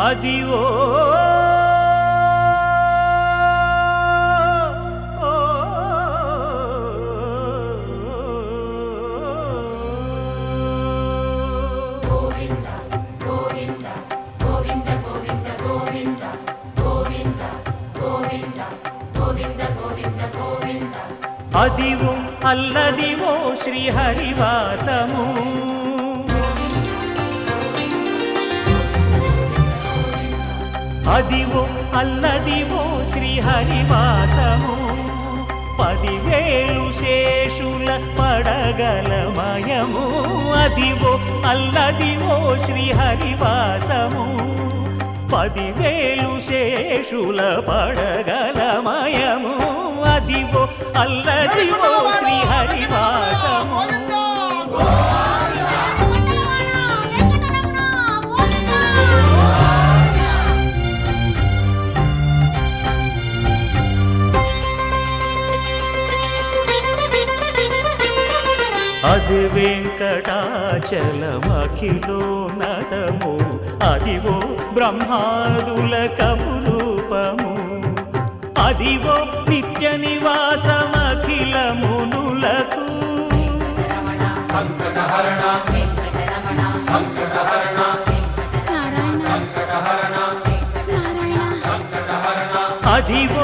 అదివో అదివో అల్లదివో శ్రీహరివాసము అదివో అల్లదివో శ్రీహరివాసము 10,000 శేషుల పడగలమయము అదివో అల్లదివో శ్రీహరివాసము 10,000 శేషుల పడగలమయము అదివో అల్లదివో శ్రీహరివాసము అది వెంకటాచలమఖిలోన్నతము అదివో బ్రహ్మాదుల కపురూపము అదివో నిత్య నివాసమఖిల మునులకు సంకటహరణ సంకటహరణ సంకటహరణ సంకటహరణ అదివో